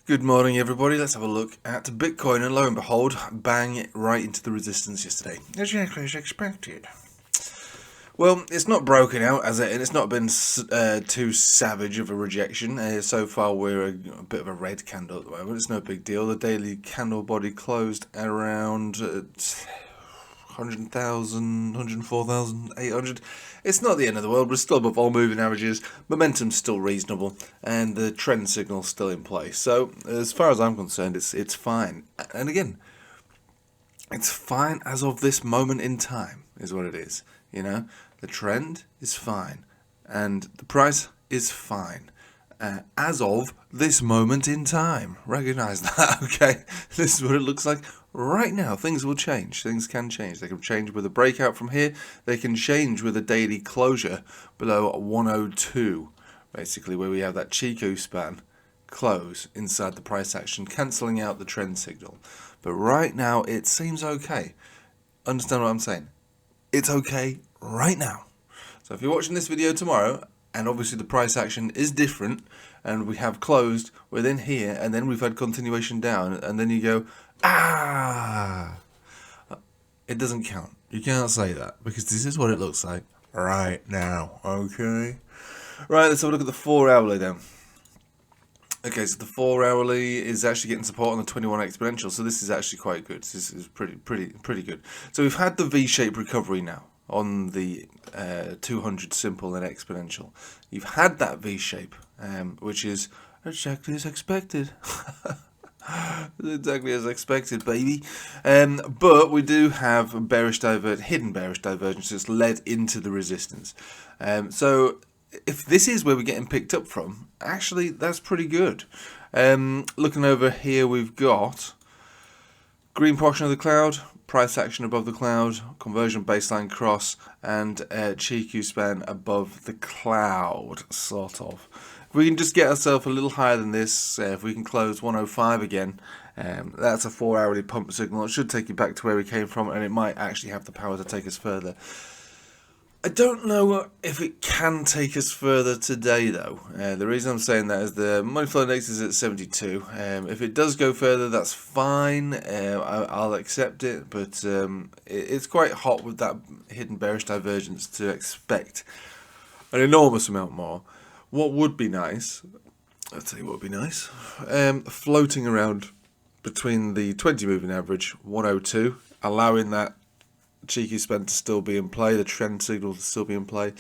Good morning, everybody. Let's have a look at Bitcoin, and lo and behold, bang, right into the resistance yesterday, exactly as expected. Well, it's not broken out, and it's not been too savage of a rejection. So far, we're a bit of a red candle at the moment. It's no big deal. The daily candle body closed at around 100,000, 104,800. It's not the end of the world. We're still above all moving averages. Momentum's still reasonable, and the trend signal's still in place. So, as far as I'm concerned, it's fine. And again, it's fine as of this moment in time, is what it is. You know, the trend is fine, and the price is fine. As of this moment in time. Recognize that, okay? This is what it looks like right now. Things will change. Things can change. They can change with a breakout from here. They can change with a daily closure below 102, basically, where we have that Chico span close inside the price action, cancelling out the trend signal. But right now, it seems okay. Understand what I'm saying? It's okay right now. So if you're watching this video tomorrow, and obviously the price action is different, and we have closed within here, and then we've had continuation down, and then you go, it doesn't count. You can't say that, because this is what it looks like right now, okay? Right, let's have a look at the 4 hourly then. Okay, so the 4 hourly is actually getting support on the 21 exponential, so this is actually quite good. This is pretty good. So we've had the V-shaped recovery now on the 200 simple and exponential. You've had that V-shape, which is exactly as expected. Exactly as expected, baby. But we do have hidden bearish divergence that's led into the resistance. So if this is where we're getting picked up from, actually that's pretty good. Looking over here, we've got green portion of the cloud, price action above the cloud, conversion baseline cross, and Chiku span above the cloud, sort of. If we can just get ourselves a little higher than this, if we can close 105 again, that's a 4 hourly pump signal. It should take you back to where we came from, and it might actually have the power to take us further. I don't know if it can take us further today, though. The reason I'm saying that is the money flow index is at 72. If it does go further, that's fine. I'll accept it, but it's quite hot with that hidden bearish divergence to expect an enormous amount more. What would be nice, I'll tell you what would be nice, floating around between the 20 moving average, 102, allowing that cheeky span to still be in play, the trend signal to still be in play,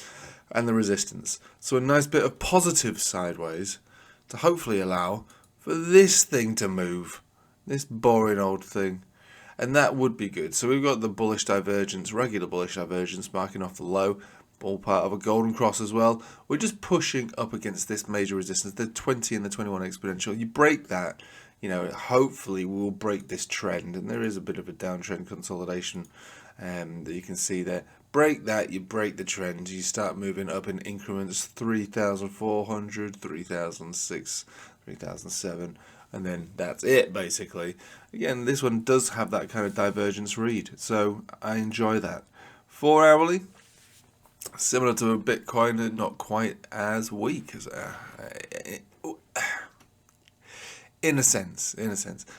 and the resistance. So a nice bit of positive sideways to hopefully allow for this thing to move, this boring old thing, and that would be good. So we've got the bullish divergence, regular bullish divergence, marking off the low, all part of a golden cross as well. We're just pushing up against this major resistance, the 20 and the 21 exponential. You break that, you know, hopefully we'll break this trend, and there is a bit of a downtrend consolidation that you can see there. Break that, you break the trend, you start moving up in increments 3,400, 3,006, 3,007, and then that's it basically. Again, this one does have that kind of divergence read, so I enjoy that. 4 hourly, similar to a Bitcoin, not quite as weak as in a sense.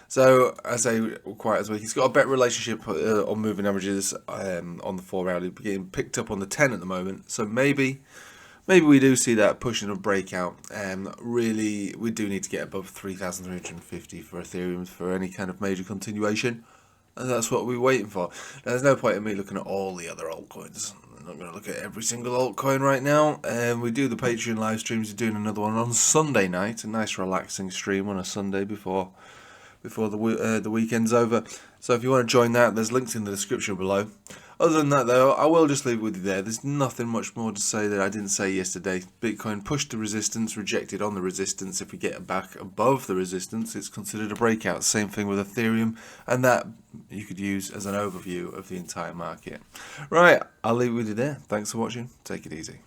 So I say quite as weak. He's got a better relationship on moving averages on the 4 hourly, getting picked up on the 10 at the moment. So maybe we do see that pushing a breakout. Really, we do need to get above 3,350 for Ethereum for any kind of major continuation. And that's what we're waiting for. Now, there's no point in me looking at all the other altcoins. I'm not going to look at every single altcoin right now. We do the Patreon live streams. We're doing another one on Sunday night. A nice relaxing stream on a Sunday before the weekend's over. So if you want to join that, there's links in the description below. Other than that, though, I will just leave it with you there. There's nothing much more to say that I didn't say yesterday. Bitcoin pushed the resistance, rejected on the resistance. If we get back above the resistance, it's considered a breakout. Same thing with Ethereum, and that you could use as an overview of the entire market. Right, I'll leave it with you there. Thanks for watching. Take it easy.